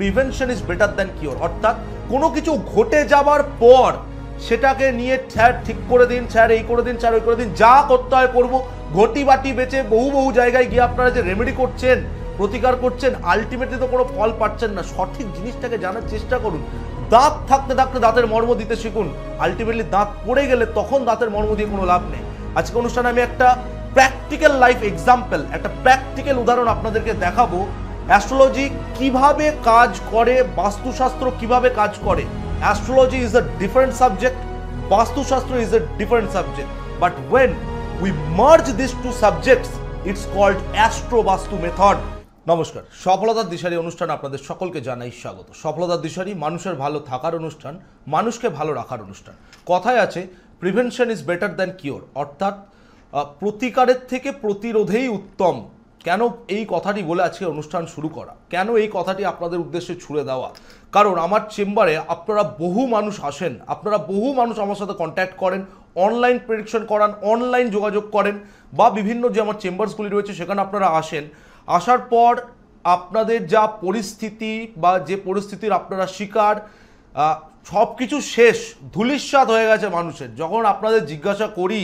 Prevention is better than cure, অর্থাৎ কোনো কিছু ঘটে যাবার পর সেটাকে নিয়ে স্যার ঠিক করে দিন, স্যার এই করে দিন, স্যার ওই করে দিন, যা করতে হয় করবো, ঘটি বাটি বেচে বহু জায়গায় গিয়ে আপনারা যে রেমেডি করছেন, প্রতিকার করছেন, আলটিমেটলি তো কোনো ফল পাচ্ছেন না। সঠিক জিনিসটাকে জানার চেষ্টা করুন। দাঁত থাকতে থাকতে দাঁতের মর্ম দিতে শিখুন। আলটিমেটলি দাঁত পড়ে গেলে তখন দাঁতের মর্ম দিয়ে কোনো লাভ নেই। আজকে অনুষ্ঠানে আমি একটা প্র্যাকটিক্যাল লাইফ এক্সাম্পল, একটা প্র্যাকটিক্যাল উদাহরণ আপনাদেরকে দেখাবো। অ্যাস্ট্রোলজি কিভাবে কাজ করে, বাস্তুশাস্ত্র কিভাবে কাজ করে। Astrology is a different subject, Vastushastra is a different subject, but when we merge this two subjects it's called astro Vastu method. নমস্কার, সফলতার দিশারি অনুষ্ঠান আপনাদের সকলকে জানাই স্বাগত। সফলতার দিশারি মানুষের ভালো থাকার অনুষ্ঠান, মানুষকে ভালো রাখার অনুষ্ঠান। কথায় আছে prevention is better than cure, অর্থাৎ প্রতিকারের থেকে প্রতিরোধেই উত্তম। কেন এই কথাটি বলে আজকে অনুষ্ঠান শুরু করা, কেন এই কথাটি আপনাদের উদ্দেশ্যে ছুড়ে দেওয়া? কারণ আমার চেম্বারে আপনারা বহু মানুষ আসেন, আপনারা বহু মানুষ আমার সাথে কন্ট্যাক্ট করেন, অনলাইন প্রেডিকশন করান, অনলাইন যোগাযোগ করেন, বা বিভিন্ন যে আমার চেম্বারসগুলি রয়েছে সেখানে আপনারা আসেন। আসার পর আপনাদের যা পরিস্থিতি বা যে পরিস্থিতির আপনারা শিকার, সব কিছু শেষ, ধূলিসাৎ হয়ে গেছে মানুষের। যখন আপনাদের জিজ্ঞাসা করি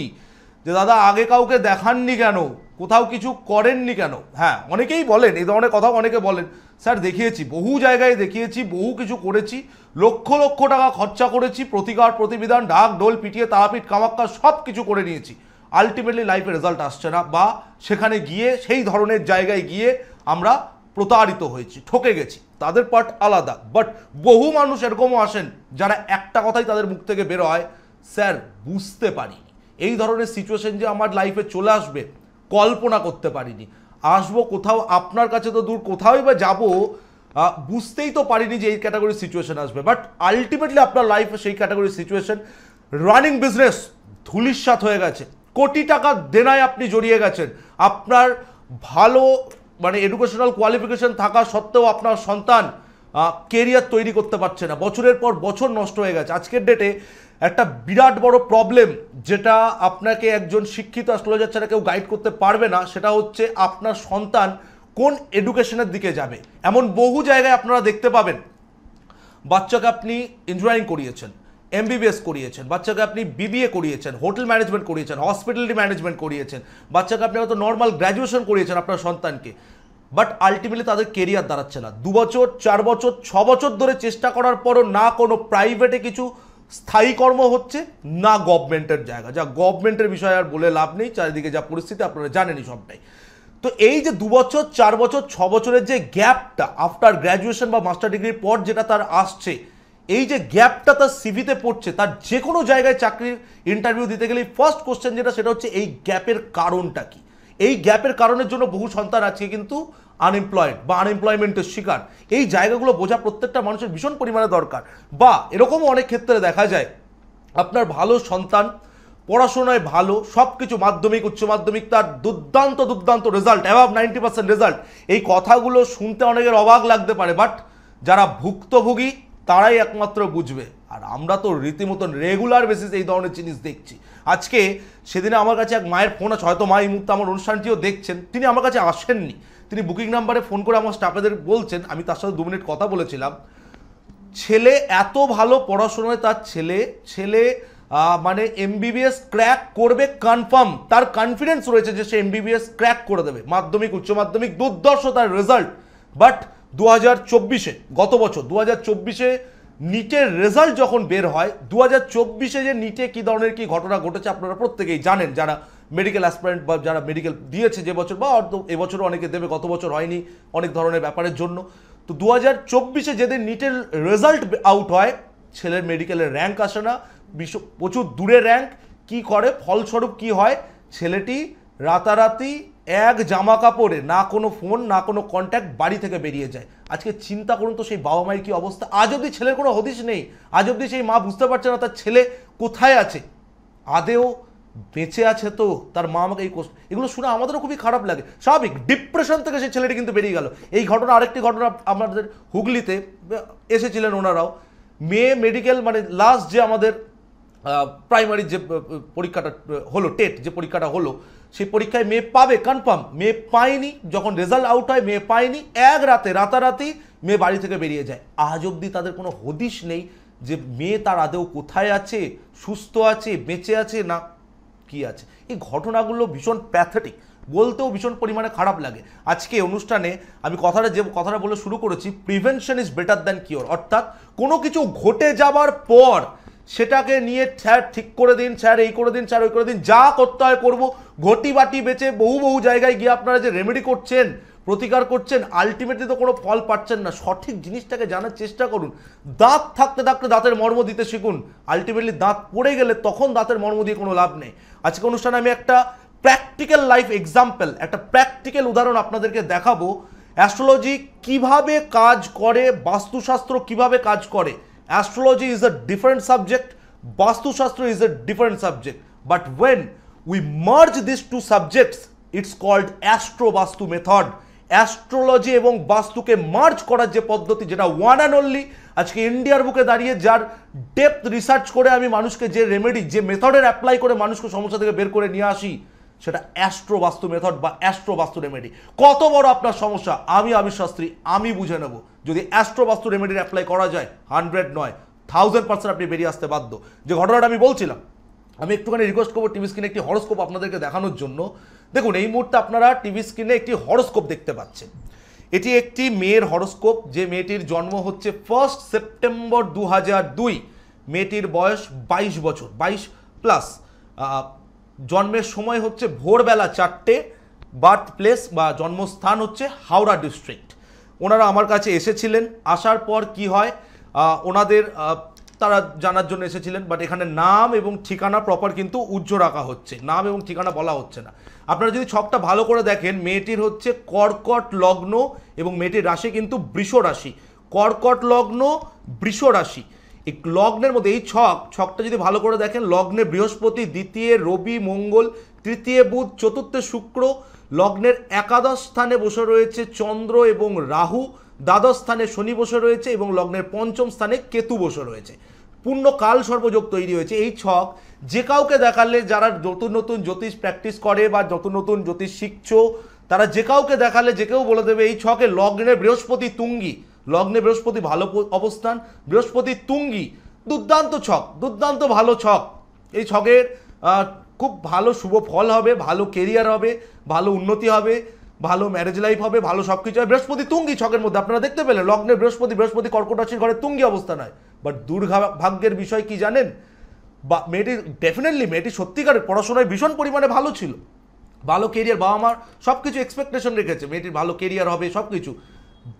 যে দাদা আগে কাউকে দেখাননি কেন, কোথাও কিছু করেননি কেন, হ্যাঁ অনেকেই বলেন এই ধরনের কথা, অনেকে বলেন স্যার দেখিয়েছি, বহু জায়গায় দেখিয়েছি, বহু কিছু করেছি, লক্ষ লক্ষ টাকা খরচা করেছি, প্রতিকার প্রতিবিধান ঢাক ঢোল পিটিয়ে তারাপীঠ কামাক্কা সব কিছু করে নিয়েছি, আলটিমেটলি লাইফে রেজাল্ট আসছে না, বা সেখানে গিয়ে সেই ধরনের জায়গায় গিয়ে আমরা প্রতারিত হয়েছি, ঠকে গেছি। তাদের পার্ট আলাদা, বাট বহু মানুষ এরকমও আসেন যারা একটা কথাই তাদের মুখ থেকে বের হয়, স্যার বুঝতে পারিনি এই ধরনের সিচুয়েশন যে আমার লাইফে চলে আসবে, কল্পনা করতে পারিনি। আসবো কোথাও, আপনার কাছে তো দূর, কোথাওই বা যাবো, বুঝতেই তো পারিনি যে এই ক্যাটাগরির সিচুয়েশন আসবে। বাট আলটিমেটলি আপনার লাইফে সেই ক্যাটাগরির সিচুয়েশন, রানিং বিজনেস ধূলিসাৎ হয়ে গেছে, কোটি টাকা দেনায় আপনি জড়িয়ে গেছেন, আপনার ভালো মানে এডুকেশনাল কোয়ালিফিকেশন থাকা সত্ত্বেও আপনার সন্তান কেরিয়ার তৈরি করতে পারছে না, বছরের পর বছর নষ্ট হয়ে গেছে। আজকের ডেটে একটা বিরাট বড় প্রবলেম, যেটা আপনাকে একজন শিক্ষিত অ্যাস্ট্রোলজার ছাড়া কেউ গাইড করতে পারবে না, সেটা হচ্ছে আপনার সন্তান কোন এডুকেশনের দিকে যাবে। এমন বহু জায়গায় আপনারা দেখতে পাবেন, বাচ্চাকে আপনি ইঞ্জিনিয়ারিং করিয়েছেন, এমবিবিএস করিয়েছেন, বাচ্চাকে আপনি বিবিএ করিয়েছেন, হোটেল ম্যানেজমেন্ট করিয়েছেন, হসপিটালিটি ম্যানেজমেন্ট করিয়েছেন, বাচ্চাকে আপনি হয়তো নর্মাল গ্র্যাজুয়েশন করিয়েছেন আপনার সন্তানকে, বাট আলটিমেটলি তাদের কেরিয়ার দাঁড়াচ্ছে না। 2 বছর 4 বছর 6 বছর ধরে চেষ্টা করার পরও না কোনো প্রাইভেটে কিছু স্থায়ী কর্ম হচ্ছে, না গভর্নমেন্টের জায়গা। যা গভর্নমেন্টের বিষয় আর বলে লাভ নেই, চারিদিকে যা পরিস্থিতি আপনারা জানেনই সবটাই। তো এই যে 2 বছর 4 বছর 6 বছরের যে গ্যাপটা আফটার গ্র্যাজুয়েশন বা মাস্টার ডিগ্রির পর যেটা তার আসছে, এই যে গ্যাপটা তার সিভিতে পড়ছে, তার যে কোনো জায়গায় চাকরির ইন্টারভিউ দিতে গেলে ফার্স্ট কোশ্চেন যেটা, সেটা হচ্ছে এই গ্যাপের কারণটা কি। এই গ্যাপের কারণের জন্য বহু সন্তান আজকে কিন্তু আনএমপ্লয়েড বা আনএমপ্লয়মেন্টের শিকার। এই জায়গাগুলো বোঝা প্রত্যেকটা মানুষের ভীষণ পরিমাণে দরকার। বা এরকমও অনেক ক্ষেত্রে দেখা যায় আপনার ভালো সন্তান, পড়াশোনায় ভালো, সব কিছু মাধ্যমিক উচ্চ মাধ্যমিক তার দুর্দান্ত দুর্দান্ত রেজাল্ট, অ্যাবাভ 90% রেজাল্ট। এই কথাগুলো শুনতে অনেকের অবাক লাগতে পারে, বাট যারা ভুক্তভোগী তারাই একমাত্র বুঝবে। আর আমরা তো রীতিমতন রেগুলার বেসিস এই ধরনের জিনিস দেখছি। আজকে সেদিনে আমার কাছে এক মায়ের ফোন আছে, হয়তো মা এই মুহূর্তে আমার অনুষ্ঠানটিও দেখছেন, তিনি আমার কাছে আসেননি, তিনি বুকিং নাম্বারে ফোন করে আমার স্টাফেদের বলছেন, আমি তার সাথে 2 মিনিট কথা বলেছিলাম। ছেলে এত ভালো পড়াশোনায়, তার ছেলে মানে এমবিবিএস ক্র্যাক করবে কনফার্ম, তার কনফিডেন্স রয়েছে যে সে এমবিবিএস ক্র্যাক করে দেবে, মাধ্যমিক উচ্চ মাধ্যমিক দুর্দর্শ তার রেজাল্ট। বাট 2024-এ, গত বছর 2024-এ নিটের রেজাল্ট যখন বের হয়, 2024-এ যে নিটে কী ধরনের কি ঘটনা ঘটেছে আপনারা প্রত্যেকেই জানেন, যারা মেডিকেল অ্যাসপিরেন্ট বা যারা মেডিকেল দিয়েছে যে বছর, বা এবছরও অনেকে দেবে, গত বছর হয়নি অনেক ধরনের ব্যাপারের জন্য। তো 2024-এ যেদিন নিটের রেজাল্ট আউট হয়, ছেলের মেডিকেলের র্যাঙ্ক আসে না, প্রচুর দূরে র্যাঙ্ক। কি করে, ফলস্বরূপ কি হয়, ছেলেটি রাতারাতি এক জামা কাপড়ে, না কোনো ফোন না কোনো কন্ট্যাক্ট, বাড়ি থেকে বেরিয়ে যায়। আজকে চিন্তা করুন তো সেই বাবা মায়ের কি অবস্থা। আজ অবধি ছেলের কোনো হদিশ নেই, আজ অবধি সেই মা বুঝতে পারছে না তার ছেলে কোথায় আছে, আদেও বেঁচে আছে তো। তার মা আমাকে এই এগুলো শুনে আমাদেরও খুবই খারাপ লাগে। স্বাভাবিক, ডিপ্রেশন থেকে সেই ছেলেটি কিন্তু বেরিয়ে গেল। এই ঘটনা, আরেকটি ঘটনা আমাদের হুগলিতে এসেছিলেন ওনারাও, মেয়ে মেডিকেল মানে লাস্ট যে আমাদের প্রাইমারি যে পরীক্ষাটা হলো, টেট যে পরীক্ষাটা হলো, সেই পরীক্ষায় মেয়ে পাবে কনফার্ম, মেয়ে পায়নি, যখন রেজাল্ট আউট হয় মেয়ে পায়নি, এক রাতে রাতারাতি মেয়ে বাড়ি থেকে বেরিয়ে যায়। আজ অবধি তাদের কোনো হদিশ নেই যে মেয়ে তার আদৌ কোথায় আছে, সুস্থ আছে, বেঁচে আছে না কি আছে। এই ঘটনাগুলো ভীষণ প্যাথেটিক, বলতেও ভীষণ পরিমাণে খারাপ লাগে। আজকে অনুষ্ঠানে আমি কথাটা বলে শুরু করেছি, prevention is better than cure, অর্থাৎ কোনো কিছু ঘটে যাবার পর সেটাকে নিয়ে স্যার ঠিক করে দিন, স্যার এই করে দিন, স্যার ওই করে দিন, যা করতে হয় করবো, ঘটি বাটি বেচে বহু জায়গায় গিয়ে আপনারা যে রেমেডি করছেন, প্রতিকার করছেন, আলটিমেটলি তো কোনো ফল পাচ্ছেন না। সঠিক জিনিসটাকে জানার চেষ্টা করুন। দাঁত থাকতে থাকতে দাঁতের মর্ম দিতে শিখুন। আলটিমেটলি দাঁত পড়ে গেলে তখন দাঁতের মর্ম দিয়ে কোনো লাভ নেই। আজকে অনুষ্ঠানে আমি একটা প্র্যাকটিক্যাল লাইফ এক্সাম্পল, একটা প্র্যাকটিক্যাল উদাহরণ আপনাদেরকে দেখাবো। অ্যাস্ট্রোলজি কিভাবে কাজ করে, বাস্তুশাস্ত্র কিভাবে কাজ করে। Astrology is a different subject, Vastushastra is a different subject, but when we merge this two subjects it's called astro Vastu method. Astrology এবং বাস্তুকে মার্জ করার যে পদ্ধতি, যেটা ওয়ান অ্যান্ড অনলি আজকে ইন্ডিয়ার বুকে দাঁড়িয়ে, যার ডেপথ রিসার্চ করে আমি মানুষকে যে রেমেডি, যে মেথডের অ্যাপ্লাই করে মানুষকে সমস্যা থেকে বের করে নিয়ে আসি, সেটা অ্যাস্ট্রো বাস্তু মেথড বা অ্যাস্ট্রো বাস্তু রেমেডি। কত বড় আপনার সমস্যা আমি আবির শাস্ত্রী আমি বুঝে নেব। যদি অ্যাস্ট্রো বাস্তু রেমেডির অ্যাপ্লাই করা যায় 100 নয় 1000% আপনি বেরিয়ে আসতে বাধ্য। যে ঘটনাটা আমি বলছিলাম, আমি একটুখানি রিকোয়েস্ট করবো টিভি স্ক্রিনে একটি হরোস্কোপ আপনাদেরকে দেখানোর জন্য। দেখুন এই মুহূর্তে আপনারা টিভি স্ক্রিনে একটি হরোস্কোপ দেখতে পাচ্ছেন। এটি একটি মেয়ের হরোস্কোপ, যে মেয়েটির জন্ম হচ্ছে 1 সেপ্টেম্বর 2002। মেয়েটির বয়স 22 বছর, 22+। জন্মের সময় হচ্ছে ভোরবেলা 4টে, বার্থ প্লেস বা জন্মস্থান হচ্ছে হাওড়া ডিস্ট্রিক্ট। ওনারা আমার কাছে এসেছিলেন, আসার পর কি হয় ওনাদের তারা জানার জন্য এসেছিলেন, বাট এখানে নাম এবং ঠিকানা প্রপার কিন্তু উজ্জ্ব রাখা হচ্ছে, নাম এবং ঠিকানা বলা হচ্ছে না। আপনারা যদি ছকটা ভালো করে দেখেন, মেয়েটির হচ্ছে কর্কট লগ্ন এবং মেয়েটির রাশি কিন্তু বৃষ রাশি। কর্কট লগ্ন, বৃষ রাশি, এই লগ্নের মধ্যে এই ছকটা যদি ভালো করে দেখেন, লগ্নে বৃহস্পতি, দ্বিতীয় রবি মঙ্গল, তৃতীয় বুধ, চতুর্থে শুক্র, লগ্নের একাদশ স্থানে বসে রয়েছে চন্দ্র এবং রাহু, দ্বাদশ স্থানে শনি বসে রয়েছে এবং লগ্নের পঞ্চম স্থানে কেতু বসে রয়েছে। পূর্ণ কাল সর্বযোগ তৈরি হয়েছে। এই ছক যে কাউকে দেখালে, যারা নতুন নতুন জ্যোতিষ প্র্যাকটিস করে বা নতুন নতুন জ্যোতিষ শিখছো, তারা যে কাউকে দেখালে যে কেউ বলে দেবে এই ছকে লগ্নে বৃহস্পতি তুঙ্গি, লগ্নে বৃহস্পতি ভালো অবস্থান, বৃহস্পতি তুঙ্গি, দুর্দান্ত ছক, দুর্দান্ত ভালো ছক। এই ছকের খুব ভালো শুভ ফল হবে, ভালো কেরিয়ার হবে, ভালো উন্নতি হবে, ভালো ম্যারেজ লাইফ হবে, ভালো সব কিছু হবে। বৃহস্পতি তুঙ্গি ছকের মধ্যে আপনারা দেখতে পেলেন, লগ্নে বৃহস্পতি কর্কট রাশির ঘরে তুঙ্গি অবস্থা নয়। বাট দুর্ভাগ্যের বিষয় কি জানেন, বা মেয়েটি সত্যিকারের পড়াশোনায় ভীষণ পরিমাণে ভালো ছিল, ভালো কেরিয়ার, বাবা মার সব কিছু এক্সপেকটেশন রেখেছে মেয়েটির ভালো কেরিয়ার হবে সব কিছু।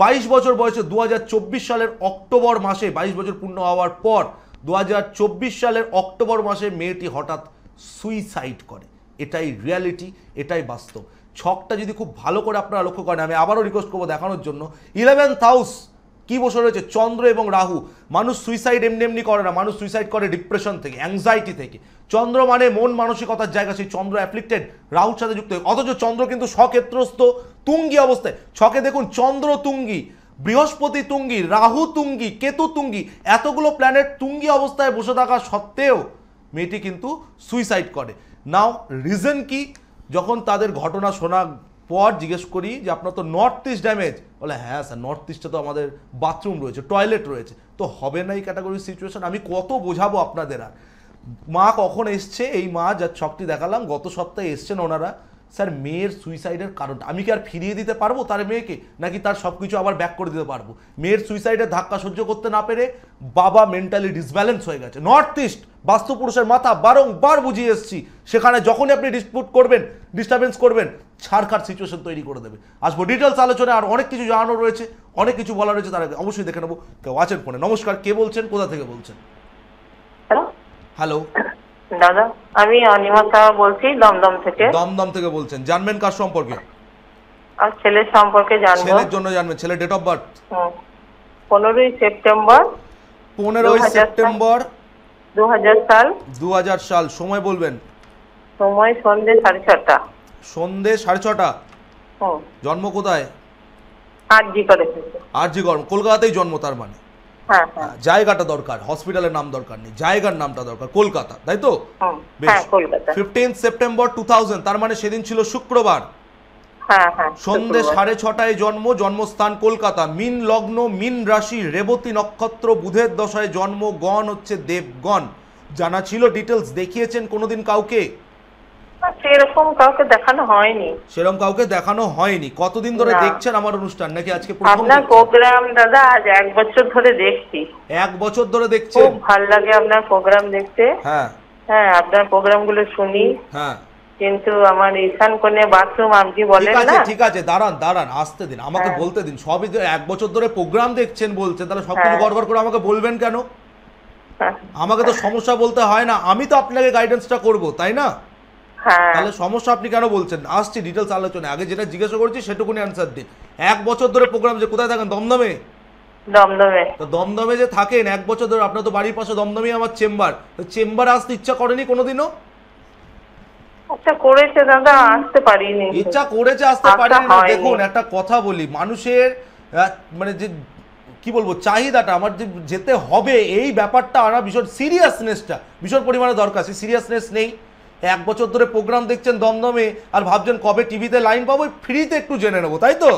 22 বছর বয়সে 2024 সালের অক্টোবর মাসে, 22 বছর পূর্ণ হওয়ার পর 2024 সালের অক্টোবর মাসে মেয়েটি হঠাৎ সুইসাইড করে। এটাই রিয়ালিটি, এটাই বাস্তব। ছকটা যদি খুব ভালো করে আপনারা লক্ষ্য করেন, আমি আবারও রিকোয়েস্ট করবো দেখানোর জন্য। 11th হাউস কি বসে রয়েছে, চন্দ্র এবং রাহু। মানুষ সুইসাইড এমনি করে না, মানুষ সুইসাইড করে ডিপ্রেশন থেকে, অ্যাংজাইটি থেকে। চন্দ্র মানে মন মানসিকতার জায়গা, সেই চন্দ্র অ্যাফ্লিক্টেড, রাহুর সাথে যুক্ত। অথচ চন্দ্র কিন্তু স্বক্ষেত্রস্থ তুঙ্গি অবস্থায়। ছকে দেখুন চন্দ্র তুঙ্গি, বৃহস্পতি তুঙ্গি, রাহু তুঙ্গি, কেতু তুঙ্গি, এতগুলো প্ল্যানেট তুঙ্গি অবস্থায় বসে থাকা সত্ত্বেও মেয়েটি কিন্তু সুইসাইড করে। নাও রিজন কি? যখন তাদের ঘটনা শোনা পর জিজ্ঞেস করি যে আপনার তো নর্থ ইস্ট ড্যামেজ, বলে হ্যাঁ স্যার নর্থ ইস্টে তো আমাদের বাথরুম রয়েছে, টয়লেট রয়েছে, তো হবে না এই ক্যাটাগরির সিচুয়েশন। আমি কত বোঝাবো আপনাদের। আর মা কখন এসছে, এই মা যার ছকটি দেখালাম গত সপ্তাহে এসছেন ওনারা, স্যার মেয়ের সুইসাইডের কারণটা আমি কি আর ফিরিয়ে দিতে পারবো তার মেয়েকে, নাকি তার সব কিছু আবার ব্যাক করে দিতে পারবো? মেয়ের সুইসাইডের ধাক্কা সহ্য করতে না পেরে বাবা মেন্টালি ডিসব্যালেন্স হয়ে গেছে। নর্থ ইস্ট বাস্তুপুরুষের মাথা বারংবার বুঝিয়ে এসেছি, সেখানে যখনই আপনি ডিসপিউট করবেন, ডিস্টারবেন্স করবেন, ছাড়খাড় সিচুয়েশন তৈরি করে দেবে। আসবো ডিটেলস আলোচনায়, আর অনেক কিছু জানানো রয়েছে, অনেক কিছু বলা রয়েছে, তার আগে অবশ্যই দেখে নেবো কেউ আছেন ফোনে। নমস্কার, কে বলছেন, কোথা থেকে বলছেন? হ্যালো দাদা, আমি অনিমা বলছি দমদম থেকে। দমদম থেকে বলছেন, জানবেন কার সম্পর্কে? আর ছেলের সম্পর্কে জানবো। ছেলের জন্য জানবেন, ছেলের date of birth? 15 September 15 September 2000 সাল। 2000 সাল। সময় বলবেন? সময় সন্ধ্যে 6:30। সন্ধ্যে 6:30। জন্ম কোথায়? আরজি করে। আরজি গড়, কলকাতাতেই জন্ম তার মানে? হ্যাঁ হ্যাঁ জায়গাটা দরকার, হসপিটালের নাম দরকার নেই, জায়গার নামটা দরকার, কলকাতা, তাই তো? হ্যাঁ কলকাতা। 15 সেপ্টেম্বর 2000, তার মানে সেদিন ছিল শুক্রবার, হ্যাঁ হ্যাঁ সন্ধে 6:30 জন্ম, জন্মস্থান কলকাতা, মিন লগ্ন, মিন রাশি, রেবতী নক্ষত্র, বুধের দশায় জন্ম, গণ হচ্ছে দেবগণ। জানা ছিল, ডিটেলস দেখিয়েছেন কোনোদিন কাউকে? সেরকম কাউকে দেখানো হয়নি। সেরকম কাউকে দেখানো হয়নি। কতদিন ধরে না। দেখছেন আমার অনুষ্ঠান, নাকি আজকে প্রথম আপনার দেখছেন? প্রোগ্রাম দাদা আজ 1 বছর ধরে দেখছি। 1 বছর ধরে খুব দেখছেন? ভাল লাগে আপনার প্রোগ্রাম দেখতে। হ্যাঁ হ্যাঁ আপনার প্রোগ্রামগুলো শুনি, হ্যাঁ, কিন্তু আমার ঈশান কোণে বাথরুম আপনি বলেন ঠিক আছে না। ঠিক আছে, দাঁড়ান দাঁড়ান, আসতে দিন, আমাকে হ্যাঁ। বলতে দিন। সবই যে 1 বছর ধরে প্রোগ্রাম দেখছেন বলছেন, তাহলে সবকিছু হ্যাঁ। গড়বড় করে আমাকে বলবেন কেন? হ্যাঁ। আমাকে তো সমস্যা বলতে হয় না, আমি তো আপনাকে গাইডেন্সটা করব, তাই না? হ্যাঁ তাহলে সমস্যা আপনি কেন বলছেন? আসছি ডিটেলস আলোচনা, আগে যেটা জিজ্ঞাসা করছি সেটুকুনি অ্যান্সার দিন। 1 বছর ধরে প্রোগ্রাম, যে কোথায় থাকেন? দমদমে? দমদমে। তো দমদমে যে থাকেন 1 বছর ধরে, আপনার তো বাড়ির পাশে দমদমে আমার চেম্বার, তো চেম্বারে আসতে ইচ্ছা করেনি কোনোদিনও? আচ্ছা করেছে দাদা, আসতে পারিনি। ইচ্ছা করেছে, আসতে আসা পারেনি না। হয়নি। দেখুন একটা কথা বলি, মানুষের মানে যে কি বলবো, চাহিদাটা আমার যে যেতে হবে, এই ব্যাপারটা আমার ভীষণ সিরিয়াসনেসটা ভীষণ পরিমাণে দরকার। সেই সিরিয়াসনেস নেই। 1 বছর ধরে প্রোগ্রাম দেখছেন দমদমে, আর ভাবছেন কবে টিভিতে লাইন পাবো, ফ্রিতে একটু জেনে নেবো, তাই তো?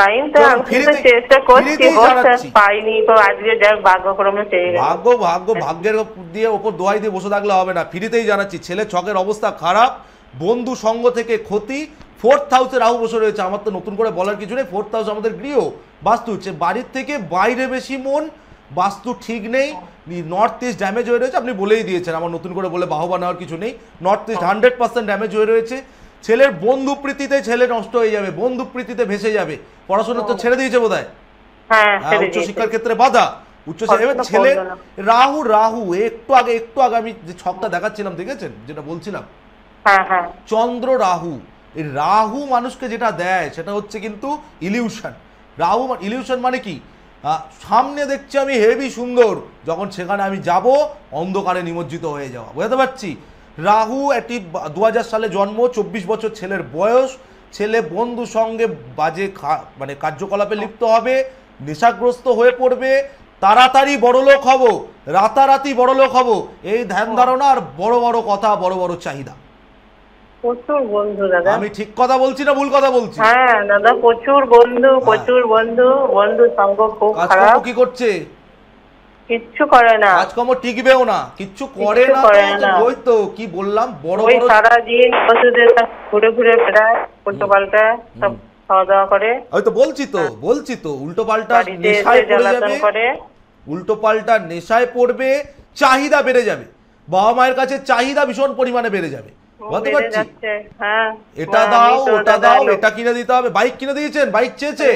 লাইনটা চলুন, আমি তো ফ্রিতে- চেষ্টা করছি, ফ্রিতেই জানাচ্ছি। পাইনি তো, আজকে যাক ভাগ্যক্রমে পেয়ে গেছি। ভাগ্যের দিয়ে ওপর দোয়াই দিয়ে বসে থাকলে হবে না, ফ্রিতেই জানাচ্ছি। ছেলে ছকের অবস্থা খারাপ, বন্ধু সঙ্গ থেকে ক্ষতি, 4th হাউসে রাহু বসে রয়েছে। আমার তো নতুন করে বলার কিছু নেই, 4th হাউস আমাদের গৃহ বাস্তু হচ্ছে, বাড়ির থেকে বাইরে বেশি মন, বাস্তু ঠিক নেই, নর্থ ইস্ট ড্যামেজ হয়ে রয়েছে। আপনি বলেই দিয়েছেন, আমার নতুন করে বলে বাহবা নেওয়ার কিছু নেই। নর্থ ইস্ট 100% ড্যামেজ হয়ে রয়েছে। ছেলের বন্ধু প্রীতিতে ছেলে নষ্ট হয়ে যাবে, বন্ধু প্রীতিতে ভেসে যাবে। পড়াশোনা তো ছেড়ে দিয়েছে বোধহয়, হ্যাঁ ছেড়ে দিয়েছি। উচ্চশিক্ষার ক্ষেত্রে বাধা, এবার পড়াশোনা ছেলে করবে না। রাহু একটু আগে আমি যে ছকটা দেখাচ্ছিলাম, দেখেছেন যেটা বলছিলাম, হ্যাঁ হ্যাঁ চন্দ্র রাহু। এই রাহু মানুষকে যেটা দেয় সেটা হচ্ছে কিন্তু ইলিউশন। রাহু ইলিউশন মানে কি? সামনে দেখছি আমি হেভি সুন্দর, যখন সেখানে আমি যাব অন্ধকারে নিমজ্জিত হয়ে যাওয়া, বুঝতে পারছি? রাহু একটি 2000 সালে জন্ম, 24 বছর ছেলের বয়স। ছেলে বন্ধু সঙ্গে বাজে মানে কার্যকলাপে লিপ্ত হবে, নেশাগ্রস্ত হয়ে পড়বে, তাড়াতাড়ি বড়লোক হব, রাতারাতি বড়লোক হব, এই ধ্যান ধারণা, আর বড় বড় কথা, বড় বড় চাহিদা। প্রচুর বন্ধু দাদা। আমি ঠিক কথা বলছি না ভুল কথা বলছি? হ্যাঁ দাদা প্রচুর বন্ধু, প্রচুর বন্ধু, বন্ধু সঙ্গ খুব কাজকর্ম খারাপ, কি করছে? কিচ্ছু করে না। কাজকর্ম টিকবেও না, কিচ্ছু করে কিচ্ছু না। করে তো না। ওই তো কি বললাম, বড় ওই বড়, সারাদিন বন্ধুদের সাথে ঘুরে ঘুরে বেড়ায়, উল্টো পাল্টা সব খাওয়া দাওয়া করে, ওই তো বলছি তো উল্টো পাল্টা বাড়িতে নেশায় এসে পড়ে জ্বালাতন যাবে, করে। উল্টো পাল্টা নেশায় পড়বে, চাহিদা বেড়ে যাবে, বাবা মায়ের কাছে চাহিদা ভীষণ পরিমাণে বেড়ে যাবে, বুঝতে বেড়ে পারছি? যাচ্ছে। হ্যাঁ এটা আমি দাও, তো ওটা দাদা দাও, এটা কিনে দিতে হবে। বাইক কিনে দিয়েছেন? বাইক চেয়েছে?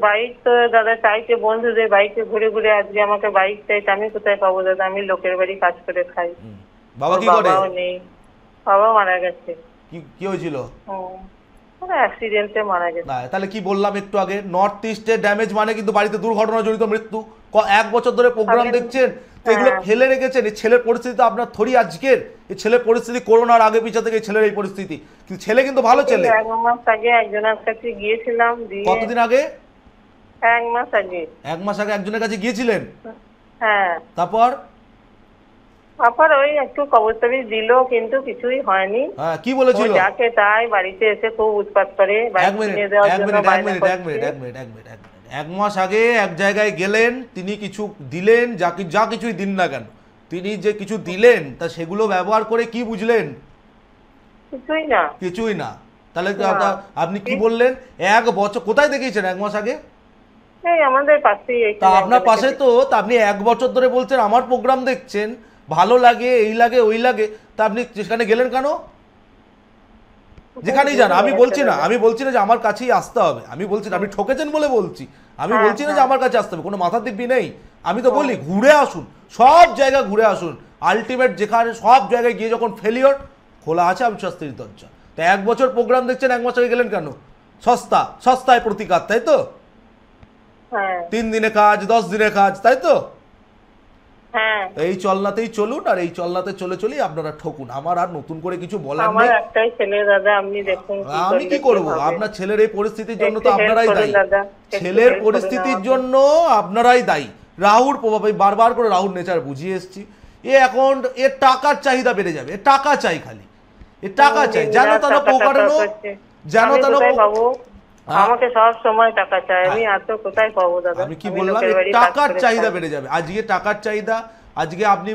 বাইক তো দাদা চাইছে, বন্ধুদের বাইকে ঘুরে ঘুরে, আজকে আমাকে বাইক চাইছে। আমি কোথায় পাবো দাদা, আমি লোকের বাড়ি কাজ করে খাই। বাবা কি করে? বাবাও নেই, বাবা মারা গেছে। কি হয়েছিল? অ্যাক্সিডেন্টে মারা গেছে। না, তাহলে কি বললাম একটু আগে, নর্থ ইস্টে ড্যামেজ মানে কিন্তু বাড়িতে দুর্ঘটনা জড়িত মৃত্যু। 1 বছর ধরে প্রোগ্রাম দেখছেন, তো এগুলো ফেলে রেখেছেন। এই ছেলের পরিস্থিতি তো আপনার থরি আজকের, এই ছেলের পরিস্থিতি করোনার আগে পিছা থেকে এই ছেলের এই পরিস্থিতি। কিন্তু ছেলে কিন্তু ভালো ছেলে। 1 মাস আগে একজনের কাছে গিয়েছিলাম, দিয়ে কতদিন আগে? 1 মাস আগে। 1 মাস আগে একজনের কাছে গিয়েছিলেন, হ্যাঁ তারপর? তারপর ওই একটু কবরস্থানি দিল, কিন্তু কিছুই হয়নি। হ্যাঁ, কি বলেছিল? ও যাকে তাই বাড়িতে এসে খুব উৎপাত করে, বাইক কিনে দেওয়ার জন্য বায়না করছে। 1 মাস আগে এক জায়গায় গেলেন, তিনি কিছু দিলেন, যা কিছুই দিন না কেন, তিনি যে কিছু দিলেন তা সেগুলো ব্যবহার করে কি বুঝলেন? কিছুই না। তাহলে আপনি কি বললেন? 1 বছর কোথায় দেখিয়েছেন 1 মাস আগে? এই আমাদের পাশেই। তা আপনার পাশে তো, তা আপনি 1 বছর ধরে বলছেন আমার প্রোগ্রাম দেখছেন, ভালো লাগে, এই লাগে ওই লাগে, তা আপনি সেখানে গেলেন কেন? যেখানেই যান, আমি বলছি না যে আমার কাছেই আসতে হবে, আমি বলছি না, আপনি ঠকেছেন বলে বলছি, আমি বলছি না যে আমার কাছে আসতে হবে, কোনো মাথার দিব্যি নেই। আমি তো বলি ঘুরে আসুন, সব জায়গা ঘুরে আসুন, আলটিমেট যেখানে সব জায়গায় গিয়ে যখন ফেলিওর, খোলা আছে আমি শাস্তির দরজা। তা 1 বছর প্রোগ্রাম দেখছেন, 1 মাস আগে গেলেন কেন? সস্তায় প্রতিকার, তাই তো? 3 দিনে কাজ, 10 দিনে কাজ, তাই তো? হ্যাঁ, এই চলনাতেই চলুন, আর এই চলনাতে চলে চলেই আপনারা ঠকুন। আমার আর নতুন করে কিছু বলার আমার নেই। একটাই ছেলে দাদা, আপনি দেখুন আমি কি করব? আপনার ছেলের এই পরিস্থিতির জন্য তো আপনারাই দায়ী। ছেলের পরিস্থিতির জন্য আপনারাই দায়ী। রাহুর প্রভাব, বারবার করে রাহুর নেচার বুঝিয়ে এসছি। এখন এর টাকার চাহিদা বেড়ে যাবে, টাকা চাই, খালি এ টাকা চাই, জানো তানো পোকাটানো, জানো তানো। আমাকে সব সময় টাকা চাই, আমি এত কোথায় পাবো দাদা? আমি কি বললাম, টাকার চাহিদা বেড়ে যাবে। আজকে টাকার চাহিদা, আজকে আপনি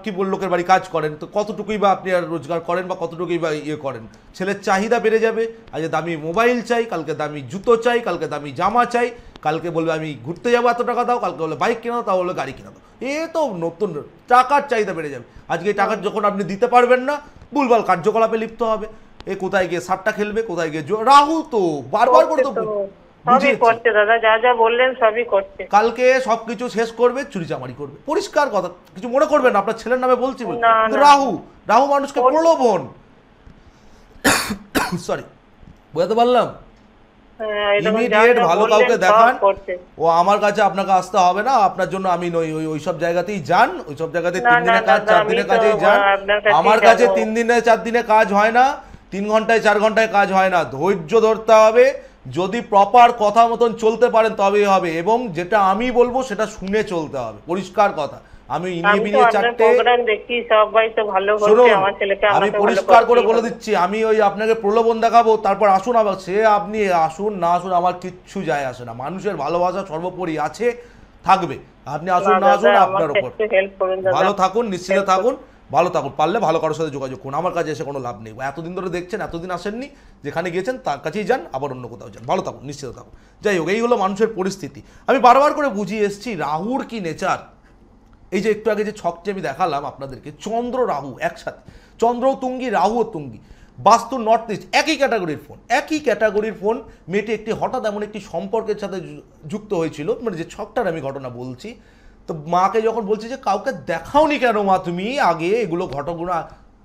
কি বল লোকের বাড়ি কাজ করেন, তো কতটুকুই বা আপনি আর রোজগার করেন বা কতটুকুই বা ইয়ে করেন, ছেলের চাহিদা বেড়ে যাবে। আজকে দামি মোবাইল চাই, কালকে দামি জুতো চাই, কালকে দামি জামা চাই, কালকে বলবে আমি ঘুরতে যাবো এত টাকা দাও, কালকে বলে বাইক কেনা দাও, তা বলে গাড়ি কেনা দাও। এ তো নতুন টাকার চাহিদা বেড়ে যাবে। আজকে এই টাকা যখন আপনি দিতে পারবেন না, ভুলভাল কার্যকলাপে লিপ্ত হবে। এ কোথায় গিয়ে সাতটা খেলবে, কোথায় গিয়ে রাহু তো বারবার করে তো সবই করছে দাদা, যা যা বললেন সবই করছে। কালকে সবকিছু শেষ করবে, চুরিচামারি করবে, পরিষ্কার কথা, কিছু মনে করবেন না, আপনার ছেলের নামে বলছি বলে। রাহু মানুষকে প্রলোভন, সরি বুঝতে পারলাম, ইমিডিয়েট ভালো কাউকে দেখান। ও আমার কাছে আপনাকে আসতে হবে না, আপনার জন্য আমি নই। ওইসব জায়গাতেই যান, ওইসব জায়গাতে 3 দিনে কাজ 4 দিনে কাজেই যান। আমার কাছে 3 দিনে 4 দিনে কাজ হয় না, 3 ঘন্টায় 4 ঘন্টায় কাজ হয় না। ধৈর্য ধরতে হবে, যদি প্রপার কথা মতন চলতে পারেন তবেই হবে, এবং যেটা আমি বলবো সেটা শুনে চলতে হবে, পরিষ্কার কথা। আমি আমি পরিষ্কার করে বলে দিচ্ছি, আমি ওই আপনাকে প্রলোভন দেখাবো, তারপর আসুন, আবার সে আপনি আসুন না আসুন আমার কিচ্ছু যায় আসে না। মানুষের ভালোবাসা সর্বোপরি আছে, থাকবে। আপনি আসুন না আসুন আপনার উপর। ভালো থাকুন, নিশ্চিন্তে থাকুন, ভালো থাকুন, পারলে ভালো কারোর সাথে যোগাযোগ করুন। আমার কাছে এসে কোনো লাভ নেই। এতদিন ধরে দেখছেন, এতদিন আসেননি, যেখানে গিয়েছেন তার কাছেই যান, আবার অন্য কোথাও যান। ভালো থাকুন, নিশ্চিত থাকুন। যাই হোক, এই হলো মানুষের পরিস্থিতি। আমি বারবার করে বুঝিয়ে এসেছি রাহুর কি নেচার। এই যে একটু আগে যে ছকটি আমি দেখালাম আপনাদেরকে, চন্দ্র রাহু একসাথে, চন্দ্রও তুঙ্গি রাহুও তুঙ্গি, বাস্তু নর্থ ইস্ট, একই ক্যাটাগরির ফোন, একই ক্যাটাগরির ফোন। মেয়েটি একটি হঠাৎ এমন একটি সম্পর্কের সাথে যুক্ত হয়েছিল, মানে যে ছকটার আমি ঘটনা বলছি। তো মাকে যখন বলছি যে কাউকে দেখাওনি কেন মা তুমি আগে এগুলো ঘটনা,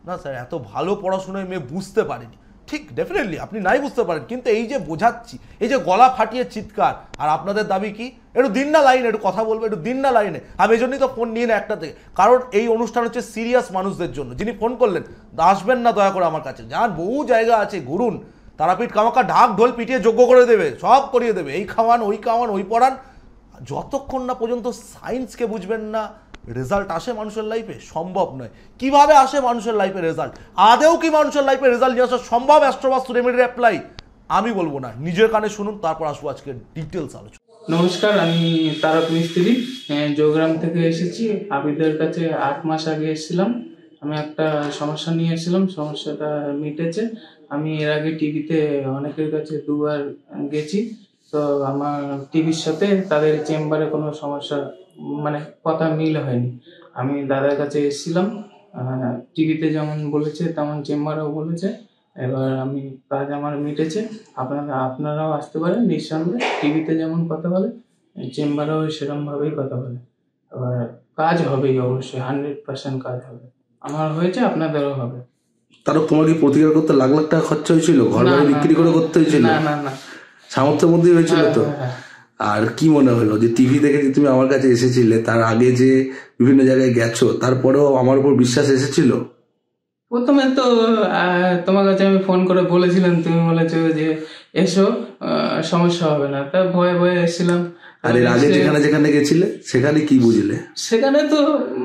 না স্যার এত ভালো পড়াশোনায় মেয়ে বুঝতে পারেনি। ঠিক, ডেফিনেটলি আপনি নাই বুঝতে পারেন, কিন্তু এই যে বোঝাচ্ছি, এই যে গলা ফাটিয়ে চিৎকার, আর আপনাদের দাবি কি একটু দিন না লাইনে, একটু কথা বলবো, একটু দিন না লাইনে। আমি এই জন্যই তো ফোন নিয়ে না একটা থেকে, কারণ এই অনুষ্ঠান হচ্ছে সিরিয়াস মানুষদের জন্য। যিনি ফোন করলেন আসবেন না দয়া করে আমার কাছে, যান বহু জায়গা আছে, ঘুরুন, তারাপীঠ কামাখ্যা ঢাক ঢোল পিটিয়ে যোগ্য করে দেবে, সব করিয়ে দেবে, এই খাওয়ান ওই পড়ান। যতক্ষণ না পর্যন্ত সায়েন্সকে বুঝবেন না, রেজাল্ট আসে মানুষের লাইফে সম্ভব নয়। কিভাবে আসে মানুষের লাইফে রেজাল্ট, আদেও কি মানুষের লাইফে রেজাল্ট নিয়ে আসা সম্ভব অ্যাস্ট্রোবাস্তু রেমেডির অ্যাপ্লাই? আমি বলবো না, নিজের কানে শুনুন, তারপর আসবো আজকে ডিটেলস আলোচনা। নমস্কার, আমি তারক মিস্ত্রি, জোগ্রাম থেকে এসেছি। আবিদের কাছে 8 মাস আগে এসেছিলাম। আমি একটা সমস্যা নিয়ে এসেছিলাম, সমস্যাটা মিটেছে। আমি এর আগে টিভিতে অনেকের কাছে 2 বার গেছি, তো আমার টিভির সাথে তাদের চেম্বারে কোনো সমস্যা, মানে কথা মিল হয়নি। আমি দাদার কাছে এসেছিলাম, টিভিতে যেমন বলেছে তেমন চেম্বারেও বলেছে। এবার আমি কাজ আমার মিটেছে। আপনারাও আসতে পারেন নিঃসন্দেহে। টিভিতে যেমন কথা বলে চেম্বারেও সেরকমভাবেই কথা বলে। এবার কাজ হবেই, অবশ্যই 100% কাজ হবে। আমার হয়েছে, আপনাদেরও হবে। তারও তোমার কি প্রতিকার করতে লাখ লাখ টাকা খরচা হয়েছিল? ঘর বাড়ি বিক্রি করে করতে হয়েছিল? না, সামর্থ্যের মধ্যেই হয়েছিল তো? আর কি মনে হলো যে টিভি থেকে যে তুমি আমার কাছে এসেছিলে, তার আগে যে বিভিন্ন জায়গায় গেছো, তারপরেও আমার উপর বিশ্বাস এসেছিল? প্রথমে তো তোমার কাছে আমি ফোন করে বলেছিলাম, তুমি বলেছো যে এসো, সমস্যা হবে না। তা ভয়ে ভয়ে এসেছিলাম। আর এর আগে যেখানে গেছিলে সেখানে কি বুঝলে? সেখানে তো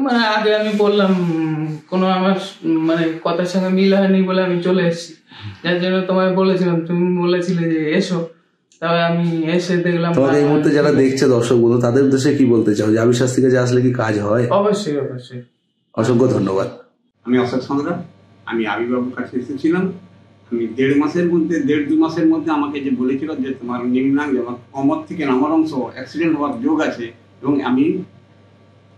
মানে আগে আমি বললাম, কোনো আমার মানে কথার সঙ্গে মিল হয়নি বলে আমি চলে এসেছি। যার জন্য তোমায় বলেছিলাম, তুমি বলেছিলে যে এসো। তবে আমি এসে দেখলাম। তোমাকে এই মুহূর্তে যারা দেখছে দর্শক বন্ধু, তাদের উদ্দেশ্যে কি বলতে চাও? যে আবির শাস্ত্রীর কাছে আসলে কি কাজ হয়? অবশ্যই। অসংখ্য ধন্যবাদ। আমি অশোক সাঁতরা, আমি আবিবাবুর কাছে এসেছিলাম। আমি 1.5 মাসের মধ্যে আমাকে যে বলেছিল যে তোমার নিম্নাঙ্গে আমার কমর থেকে নামার অংশ অ্যাক্সিডেন্ট হওয়ার যোগ আছে, এবং আমি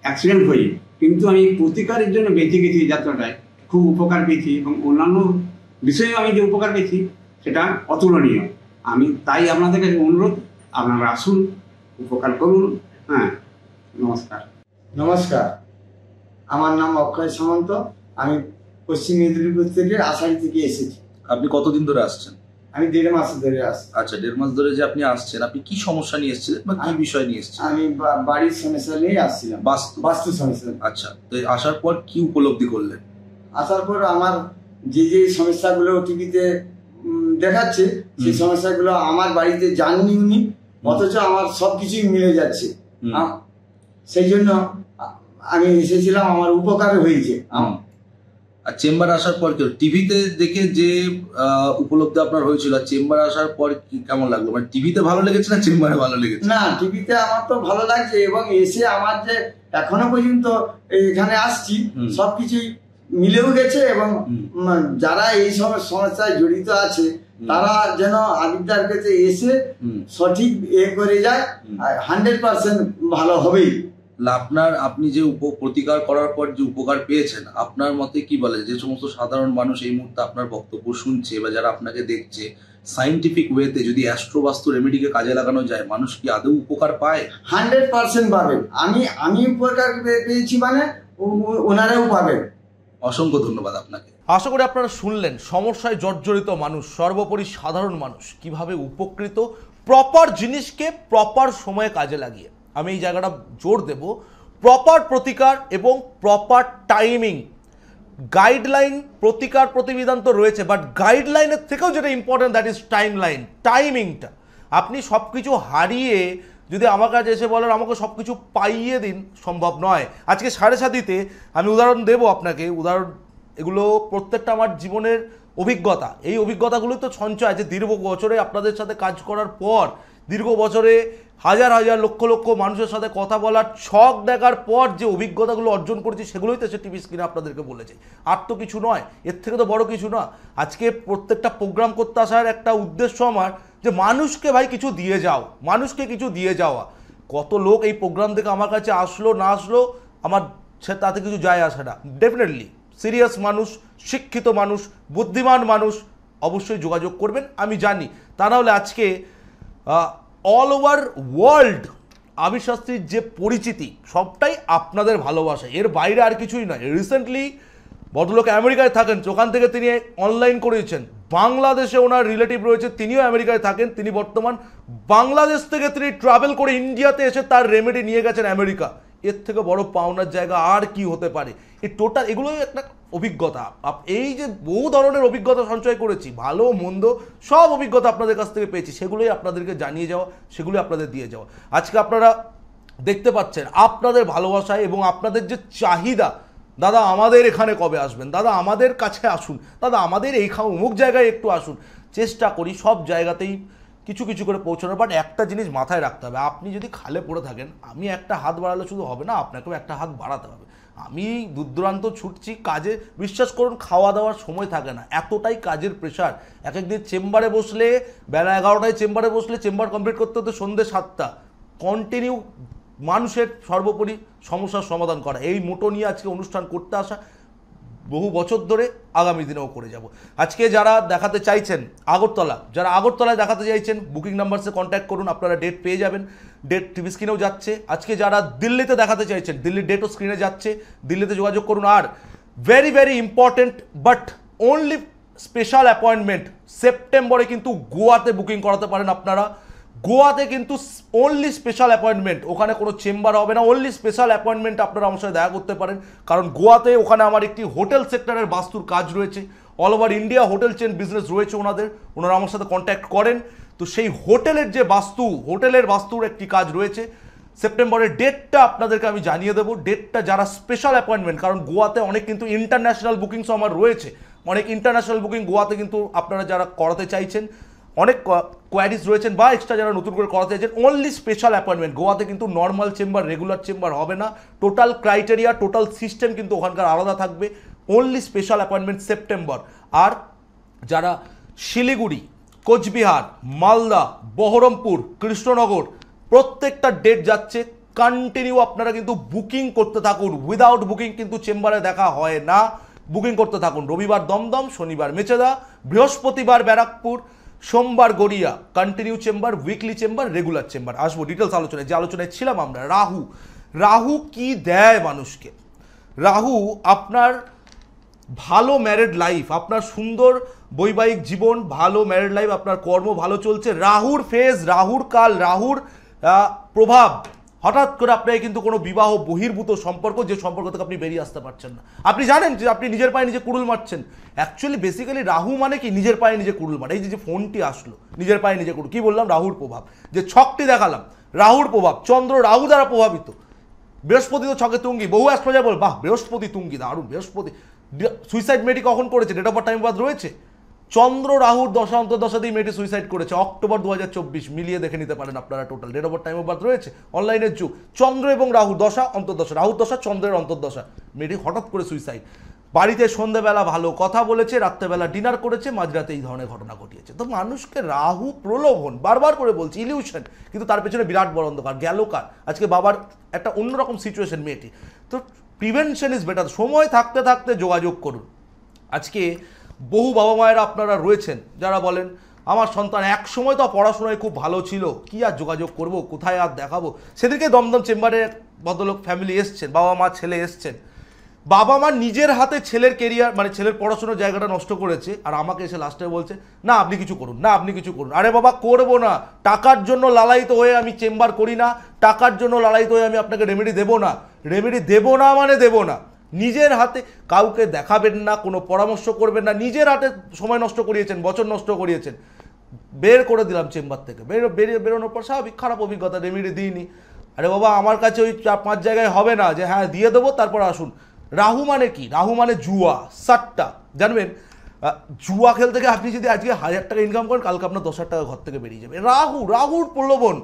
অ্যাক্সিডেন্ট হই, কিন্তু আমি প্রতিকারের জন্য বেঁচে গেছি। যাত্রাটায় খুব উপকার পেয়েছি, এবং অন্যান্য বিষয়েও আমি যে উপকার পেয়েছি সেটা অতুলনীয়। আমি তাই আপনাদের কাছে অনুরোধ, আপনারা আসুন, উপকার করুন। হ্যাঁ, নমস্কার, আমার নাম অক্ষয় সামন্ত। আমি পশ্চিম মেদিনীপুর থেকে আষাঢ়ি থেকে এসেছি। আপনি কতদিন ধরে আসছেন? আমি 1.5 মাস ধরে আসছি। আচ্ছা, 1.5 মাস ধরে যে আপনি আসছেন, আপনি কি সমস্যা নিয়ে এসেছিলেন বা কি বিষয় নিয়ে এসেছিলেন? আমি বাড়ির সমস্যা নিয়ে আসছিলাম, বাস্তু সমস্যা। আচ্ছা, তো আসার পর কি উপলব্ধি করলেন? আসার পর আমার যে সমস্যাগুলো টিভিতে দেখাচ্ছে সেই সমস্যাগুলো আমার বাড়িতে জাননি উনি, অথচ আমার সবকিছুই মিলে যাচ্ছে। সেই জন্য আমি এসেছিলাম, আমার উপকার হয়েছে। আর চেম্বার আসার পর টিভিতে দেখে যে উপলব্ধি আপনার হয়েছিল, চেম্বার আসার পর কি কেমন লাগলো? মানে টিভিতে ভালো লেগেছে না চেম্বারে ভালো লেগেছে? না, টিভিতে আমার তো ভালো লাগছে, এবং এসে আমার যে এখনো পর্যন্ত এখানে আসছি সবকিছুই মিলেও গেছে, এবং যারা এই সমস্যায় জড়িত আছে তারা যেন আবিদার কাছে এসে সঠিক করে যায়, 100% ভালো হবেই। আপনি যে প্রতিকার করার পর যে উপকার পেয়েছেন, আপনার মতে কি বলে যে সমস্ত সাধারণ মানুষ এই মুহূর্তে আপনার বক্তব্য শুনছে বা যারা আপনাকে দেখছে, সাইন্টিফিক ওয়েতে যদি অ্যাস্ট্রোবাস্তু রেমেডিকে কাজে লাগানো যায়, মানুষ কি আদৌ উপকার পায়? 100% পাবেন। আমি উপকার পেয়েছি, মানে ওনারাও পাবেন। অসংখ্য ধন্যবাদ আপনাকে। আশা করি আপনারা শুনলেন সমস্যায় জর্জরিত মানুষ, সর্বোপরি সাধারণ মানুষ কিভাবে উপকৃত, প্রপার জিনিসকে প্রপার সময়ে কাজে লাগিয়ে। আমি এই জায়গাটা জোর দেব, প্রপার প্রতিকার এবং প্রপার টাইমিং। গাইডলাইন, প্রতিকার প্রতিবিধান তো রয়েছে, বাট গাইডলাইনের থেকেও যেটা ইম্পর্টেন্ট দ্যাট ইজ টাইমলাইন, টাইমিংটা। আপনি সব কিছু হারিয়ে যদি আমার কাছে এসে বলেন আমাকে সব কিছু পাইয়ে দিন, সম্ভব নয়। আজকে 7:30-তে আমি উদাহরণ দেব আপনাকে, উদাহরণ এগুলো প্রত্যেকটা আমার জীবনের অভিজ্ঞতা। এই অভিজ্ঞতাগুলো তো সঞ্চয় আছে দীর্ঘ বছরে আপনাদের সাথে কাজ করার পর, দীর্ঘ বছরে হাজার হাজার লক্ষ লক্ষ মানুষের সাথে কথা বলার ছক দেখার পর যে অভিজ্ঞতাগুলো অর্জন করেছি সেগুলোই তো সে টিভি স্ক্রিনে আপনাদেরকে বলেছে। আর তো কিছু নয়, এর থেকে তো বড় কিছু না। আজকে প্রত্যেকটা প্রোগ্রাম করতে আসার একটা উদ্দেশ্য আমার, যে মানুষকে ভাই কিছু দিয়ে যাও, মানুষকে কিছু দিয়ে যাওয়া। কত লোক এই প্রোগ্রাম থেকে আমার কাছে আসলো না আসলো আমার তাতে কিছু যায় আসে না। ডেফিনেটলি সিরিয়াস মানুষ, শিক্ষিত মানুষ, বুদ্ধিমান মানুষ অবশ্যই যোগাযোগ করবেন, আমি জানি। তা না হলে আজকে অল ওভার ওয়ার্ল্ড আবির শাস্ত্রীর যে পরিচিতি সবটাই আপনাদের ভালোবাসা, এর বাইরে আর কিছুই নয়। রিসেন্টলি ভদ্রলোক আমেরিকায় থাকেন, ওখান থেকে তিনি অনলাইন করেছেন। বাংলাদেশে ওনার রিলেটিভ রয়েছে, তিনিও আমেরিকায় থাকেন। তিনি বর্তমান বাংলাদেশ থেকে তিনি ট্রাভেল করে ইন্ডিয়াতে এসে তার রেমেডি নিয়ে গেছেন আমেরিকা। এর থেকে বড় পাওনার জায়গা আর কি হতে পারে? এই টোটাল এগুলোই একটা অভিজ্ঞতা। এই যে বহু ধরনের অভিজ্ঞতা সঞ্চয় করেছি, ভালো মন্দ সব অভিজ্ঞতা আপনাদের কাছ থেকে পেয়েছি, সেগুলোই আপনাদেরকে জানিয়ে যাওয়া, সেগুলোই আপনাদের দিয়ে যাওয়া। আজকে আপনারা দেখতে পাচ্ছেন আপনাদের ভালোবাসায় এবং আপনাদের যে চাহিদা, দাদা আমাদের এখানে কবে আসবেন, দাদা আমাদের কাছে আসুন, দাদা আমাদের এই অমুক জায়গায় একটু আসুন। চেষ্টা করি সব জায়গাতেই কিছু কিছু করে পৌঁছানোর। বাট একটা জিনিস মাথায় রাখতে হবে, আপনি যদি খালে পড়ে থাকেন, আমি একটা হাত বাড়ালে শুধু হবে না, আপনাকেও একটা হাত বাড়াতে হবে। আমি দূরদূরান্ত ছুটছি কাজে, বিশ্বাস করুন খাওয়া দাওয়ার সময় থাকে না, এতটাই কাজের প্রেশার। এক একদিন চেম্বারে বসলে বেলা 11টায় চেম্বারে বসলে চেম্বার কমপ্লিট করতে হতে সন্ধ্যে 7টা। কন্টিনিউ মানুষের সর্বোপরি সমস্যার সমাধান করা, এই মোটো নিয়ে আজকে অনুষ্ঠান করতে আসা, বহু বছর ধরে, আগামী দিনেও করে যাব। আজকে যারা দেখাতে চাইছেন আগরতলা, যারা আগরতলায় দেখাতে চাইছেন বুকিং নাম্বারসে কন্ট্যাক্ট করুন, আপনারা ডেট পেয়ে যাবেন। ডেট টিভি স্ক্রিনেও যাচ্ছে। আজকে যারা দিল্লিতে দেখাতে চাইছেন, দিল্লির ডেটও স্ক্রিনে যাচ্ছে, দিল্লিতে যোগাযোগ করুন। Are very very important but only special appointment, সেপ্টেম্বরে কিন্তু গোয়াতে বুকিং করাতে পারেন আপনারা। গোয়াতে কিন্তু অনলি স্পেশাল অ্যাপয়েন্টমেন্ট, ওখানে কোনো চেম্বার হবে না, অনলি স্পেশাল অ্যাপয়েন্টমেন্ট আপনারা আমার সাথে দেখা করতে পারেন। কারণ গোয়াতে ওখানে আমার একটি হোটেল সেক্টরের বাস্তুর কাজ রয়েছে, all over India hotel chain business রয়েছে ওনারা আমার সাথে কন্ট্যাক্ট করেন। তো সেই হোটেলের যে বাস্তু, হোটেলের বাস্তুর একটি কাজ রয়েছে। সেপ্টেম্বরের ডেটটা আপনাদেরকে আমি জানিয়ে দেবো, ডেটটা যারা স্পেশাল অ্যাপয়েন্টমেন্ট, কারণ গোয়াতে অনেক কিন্তু ইন্টারন্যাশনাল বুকিংসও আমার রয়েছে, অনেক ইন্টারন্যাশনাল বুকিং গোয়াতে কিন্তু আপনারা যারা করাতে চাইছেন, অনেক কোয়ারিজ রয়েছেন বা এক্সট্রা যারা নতুন করে করাতে চাইছেন, অনলি স্পেশাল অ্যাপয়েন্টমেন্ট। গোয়াতে কিন্তু নর্মাল চেম্বার, রেগুলার চেম্বার হবে না, টোটাল ক্রাইটেরিয়া, টোটাল সিস্টেম কিন্তু ওখানকার আলাদা থাকবে। Only special appointment September. আর যারা শিলিগুড়ি, কোচবিহার, মালদা, বহরমপুর, কৃষ্ণনগর, প্রত্যেকটা ডেট যাচ্ছে, কন্টিনিউ আপনারা কিন্তু বুকিং করতে থাকুন। উইদাউট বুকিং কিন্তু চেম্বারে দেখা হয় না, বুকিং করতে থাকুন। রবিবার দমদম, শনিবার মেচেদা, বৃহস্পতিবার ব্যারাকপুর, সোমবার Garia, continue chamber, weekly chamber, regular chamber. আসবো ডিটেলস আলোচনায়, যে আলোচনায় ছিলাম আমরা। রাহু কি দেয় মানুষকে? রাহু আপনার ভালো ম্যারিড লাইফ, আপনার সুন্দর বৈবাহিক জীবন, ভালো ম্যারিড লাইফ, আপনার কর্ম ভালো চলছে। রাহুর ফেজ, রাহুর কাল, রাহুর প্রভাব, হঠাৎ করে আপনাকে কিন্তু কোনো বিবাহ বহির্ভূত সম্পর্ক, যে সম্পর্ক থেকে আপনি বেরিয়ে আসতে পারছেন না। আপনি জানেন যে আপনি নিজের পায়ে নিজে কুড়ুল মারছেন। অ্যাকচুয়ালি বেসিক্যালি রাহু মানে কি, নিজের পায়ে নিজে কুড়ুল মারা। এই যে ফোনটি আসলো, নিজের পায়ে নিজে কুড়ুল, কি বললাম, রাহুর প্রভাব। যে ছকটি দেখালাম, রাহুর প্রভাব, চন্দ্র রাহু দ্বারা প্রভাবিত। বৃহস্পতি তো ছকে তুঙ্গি, বহু অ্যাস্ট্রোলজার বল, বাহ বৃহস্পতি তুঙ্গি, দারুণ বৃহস্পতি। সুইসাইড মেয়েটি কখন করেছে, ডেট অফ বার্থ টাইম বাদ রয়েছে। চন্দ্র রাহুর দশা অন্তর্দশা দিয়ে মেয়েটি সুইসাইড করেছে অক্টোবর 2024, মিলিয়ে দেখে নিতে পারেন আপনারা, total date of birth time of birth রয়েছে, অনলাইনের যুগ। চন্দ্র এবং রাহু দশা অন্তর্দশা, রাহুর দশা চন্দ্রের অন্তর্দশা, মেয়েটি হঠাৎ করে সুইসাইড। বাড়িতে সন্ধ্যেবেলা ভালো কথা বলেছে, রাত্রেবেলা ডিনার করেছে, মাঝরাতে এই ধরনের ঘটনা ঘটিয়েছে। তো মানুষকে রাহু প্রলোভন, বারবার করে বলছি, ইলিউশন, কিন্তু তার পেছনে বিরাট বড় অন্ধকার। গেল কার, আজকে বাবার একটা অন্যরকম সিচুয়েশন মেয়েটি। তো প্রিভেনশন ইজ বেটার, সময় থাকতে থাকতে যোগাযোগ করুন। আজকে বহু বাবা মায়েরা আপনারা রয়েছেন যারা বলেন আমার সন্তান এক সময় তো পড়াশোনায় খুব ভালো ছিল, কি আর যোগাযোগ করব, কোথায় আর দেখাবো। সেদিকে দমদম চেম্বারে ভদ্রলোক ফ্যামিলি এসছেন, বাবা মা ছেলে এসছেন। বাবা মা নিজের হাতে ছেলের কেরিয়ার, মানে ছেলের পড়াশোনার জায়গাটা নষ্ট করেছে, আর আমাকে এসে লাস্টে বলছে না আপনি কিছু করুন, না আপনি কিছু করুন। আরে বাবা করবো না, টাকার জন্য লালায়িত হয়ে আমি চেম্বার করি না, টাকার জন্য লালায়িত হয়ে আমি আপনাকে রেমেডি দেবো না। রেমেডি দেবো না মানে দেবো না। নিজের হাতে কাউকে দেখাবেন না, কোনো পরামর্শ করবেন না, নিজের হাতে সময় নষ্ট করিয়েছেন, বছর নষ্ট করিয়েছেন, বের করে দিলাম চেম্বার থেকে। বেরোনোর পর স্বাভাবিক খারাপ অভিজ্ঞতা, রেমেডি দিইনি। আরে বাবা আমার কাছে ওই 4-5 জায়গায় হবে না যে হ্যাঁ দিয়ে দেবো তারপর আসুন। রাহু মানে কি, রাহু মানে জুয়া, সাট্টা। জানবেন জুয়া খেল থেকে আপনি যদি আজকে 1000 টাকা ইনকাম করেন, কালকে আপনার 10,000 টাকা ঘর থেকে বেরিয়ে যাবে। রাহুর প্রলোভন।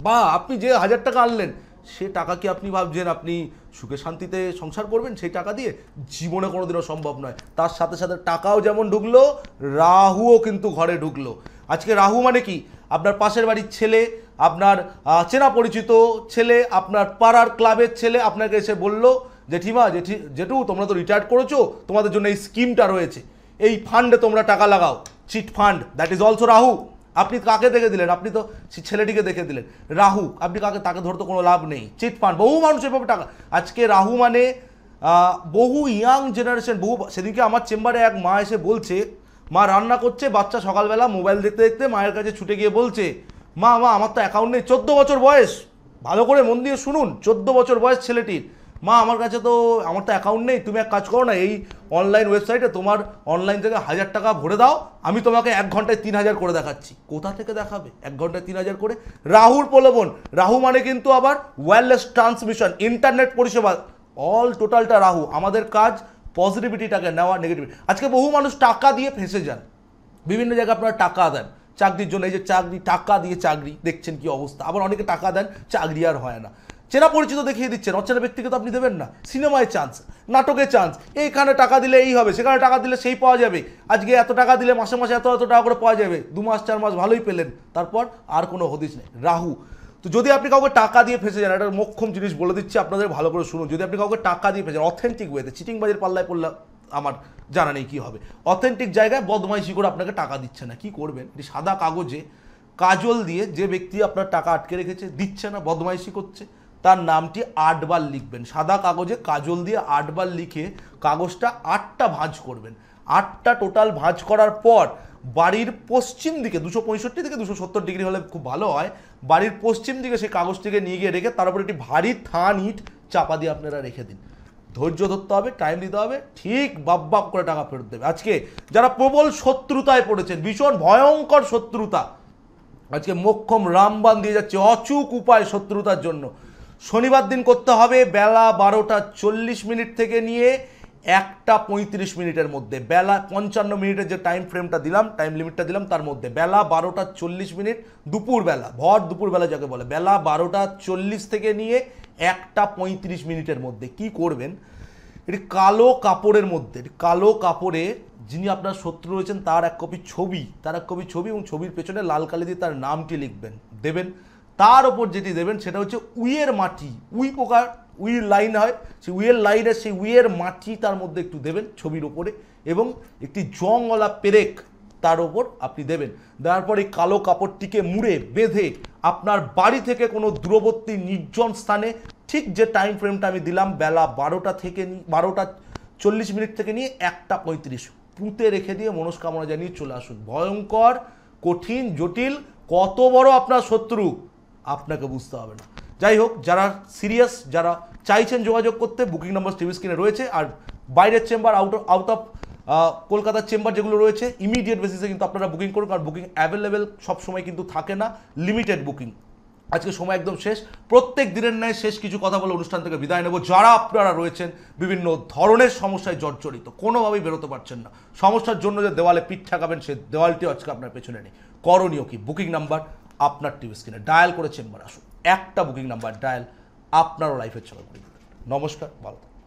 বা আপনি যে 1000 টাকা আনলেন, সে টাকা কি আপনি ভাবছেন আপনি সুখে শান্তিতে সংসার করবেন সেই টাকা দিয়ে? জীবনে কোনোদিনও সম্ভব নয়। তার সাথে সাথে টাকাও যেমন ঢুকলো, রাহুও কিন্তু ঘরে ঢুকলো। আজকে রাহু মানে কি, আপনার পাশের বাড়ির ছেলে, আপনার চেনা পরিচিত ছেলে, আপনার পাড়ার ক্লাবের ছেলে আপনাকে এসে বললো জেঠিমা জেঠু তোমরা তো রিটায়ার্ড করেছো, তোমাদের জন্য এই স্কিমটা রয়েছে, এই ফান্ডে তোমরা টাকা লাগাও, chit fund, that is also Rahu. আপনি কাকে দেখে দিলেন, আপনি তো ছেলেটিকে দেখে দিলেন। রাহু, আপনি কাকে, তাকে ধরতে কোনো লাভ নেই। চিট ফান্ড, বহু মানুষ এভাবে টাকা। আজকে রাহু মানে বহু ইয়াং জেনারেশন, সেদিনকে আমার চেম্বারে এক মা এসে বলছে, মা রান্না করছে, বাচ্চা সকালবেলা মোবাইল দেখতে দেখতে মায়ের কাছে ছুটে গিয়ে বলছে মা আমার তো অ্যাকাউন্ট নেই। 14 বছর বয়স, ভালো করে মন দিয়ে শুনুন, 14 বছর বয়স ছেলেটির। মা আমার তো অ্যাকাউন্ট নেই, তুমি এক কাজ করো না, এই অনলাইন ওয়েবসাইটে তোমার অনলাইন থেকে 1000 টাকা ভরে দাও, আমি তোমাকে 1 ঘন্টায় 3000 করে দেখাচ্ছি। কোথা থেকে দেখাবে 1 ঘন্টায় 3000 করে? রাহুর প্রলোভন। রাহু মানে কিন্তু আবার ওয়্যারলেস ট্রান্সমিশন, ইন্টারনেট পরিষেবা, অল টোটালটা রাহু। আমাদের কাজ পজিটিভিটিটাকে নেওয়া, নেগেটিভিটি। আজকে বহু মানুষ টাকা দিয়ে ফেঁসে যান, বিভিন্ন জায়গায় আপনারা টাকা দেন চাকরির জন্য, এই যে চাকরি, টাকা দিয়ে চাকরি, দেখছেন কি অবস্থা। আবার অনেকে টাকা দেন, চাকরি আর হয় না। চেনা পরিচিত দেখিয়ে দিচ্ছেন, অচেনা ব্যক্তিকে তো আপনি দেবেন না। সিনেমায় চান্স, নাটকে চান্স, এইখানে টাকা দিলে এই হবে, সেখানে টাকা দিলে সেই পাওয়া যাবে, আজকে এত টাকা দিলে মাসে মাসে এত টাকা করে পাওয়া যাবে, 2 মাস 4 মাস ভালোই পেলেন, তারপর আর কোনো হদিস নেই। রাহু। তো যদি আপনি কাউকে টাকা দিয়ে ফেঁসে যান, একটা মোক্ষম জিনিস বলে দিচ্ছি আপনাদের, ভালো করে শুনুন। যদি আপনি কাউকে টাকা দিয়ে ফেঁসে যান অথেন্টিক ওয়েতে, চিটিংবাজির পাল্লায় পড়লে আমার জানা নেই কী হবে। অথেন্টিক জায়গায় বদমাইশি করে আপনাকে টাকা দিচ্ছে না, কি করবেন? এটি সাদা কাগজে কাজল দিয়ে যে ব্যক্তি আপনার টাকা আটকে রেখেছে, দিচ্ছে না, বদমাইশি করছে, তার নামটি 8 বার লিখবেন। সাদা কাগজে কাজল দিয়ে 8 বার লিখে কাগজটা 8টা ভাঁজ করবেন। 8টা টোটাল ভাঁজ করার পর বাড়ির পশ্চিম দিকে, 265 থেকে 270 ডিগ্রি হলে খুব ভালো হয়, বাড়ির পশ্চিম দিকে সেই কাগজটিকে নিয়ে গিয়ে রেখে তার উপর একটি ভারী থান ইট চাপা দিয়ে আপনারা রেখে দিন। ধৈর্য ধরতে হবে, টাইম দিতে হবে, ঠিক বাপ করে টাকা ফেরত দেবে। আজকে যারা প্রবল শত্রুতায় পড়েছেন, ভীষণ ভয়ঙ্কর শত্রুতা, আজকে মোক্ষম রামবান দিয়ে যাচ্ছে অচুক উপায় শত্রুতার জন্য। শনিবার দিন করতে হবে বেলা 12:40 থেকে নিয়ে 1:35 মধ্যে, বেলা 55 মিনিটের যে টাইম ফ্রেমটা দিলাম, টাইম লিমিটটা দিলাম, তার মধ্যে বেলা 12:40, দুপুরবেলা, ভর দুপুরবেলা যাকে বলে, বেলা 12:40 থেকে নিয়ে 1:35 মধ্যে কি করবেন? এটি কালো কাপড়ের মধ্যে, কালো কাপড়ে যিনি আপনার শত্রু রয়েছেন তার এক কপি ছবি, এবং ছবির পেছনে লাল কালি দিয়ে তার নামটি লিখবেন, দেবেন। তার ওপর যেটি দেবেন সেটা হচ্ছে উইয়ের মাটি, উই পোকার উইয়ের লাইন হয়, সেই উইয়ের লাইনের সেই উইয়ের মাটি তার মধ্যে একটু দেবেন ছবির ওপরে, এবং একটি জংওয়ালা পেরেক তার ওপর আপনি দেবেন। দেওয়ার পর এই কালো কাপড়টিকে মুড়ে বেঁধে আপনার বাড়ি থেকে কোনো দূরবর্তী নির্জন স্থানে, ঠিক যে টাইম ফ্রেমটা আমি দিলাম বেলা 12টা থেকে 12টা 40 মিনিট থেকে নিয়ে 1:35 পুঁতে রেখে দিয়ে মনস্কামনা জানিয়ে চলে আসুন। ভয়ঙ্কর, কঠিন, জটিল, কত বড় আপনার শত্রু আপনাকে বুঝতে হবে না। যাই হোক, যারা সিরিয়াস, যারা চাইছেন যোগাযোগ করতে, বুকিং নাম্বার টিভি স্ক্রিনে রয়েছে। আর বাইরের চেম্বার, আউট অফ কলকাতার চেম্বার যেগুলো রয়েছে, ইমিডিয়েট বেসিসে কিন্তু আপনারা বুকিং করুন, কারণ বুকিং অ্যাভেলেবেল সবসময় কিন্তু থাকে না, লিমিটেড বুকিং। আজকে সময় একদম শেষ। প্রত্যেক দিনের ন্যায় শেষ কিছু কথা বলে অনুষ্ঠান থেকে বিদায় নেব। যারা আপনারা রয়েছেন বিভিন্ন ধরনের সমস্যায় জর্জরিত, কোনোভাবেই বেরোতে পারছেন না, সমস্যার জন্য যে দেওয়ালে পিঠ ঠেকাবেন, সে দেওয়ালটি আজকে আপনার পেছনে নেই। করণীয় কি? বুকিং নাম্বার আপনার টিভি স্ক্রিনে ডায়াল করে চেম্বার আসুন। একটা বুকিং নাম্বার ডায়াল আপনারও লাইফের চলা করে দেবেন। নমস্কার, ভালো থাকুন।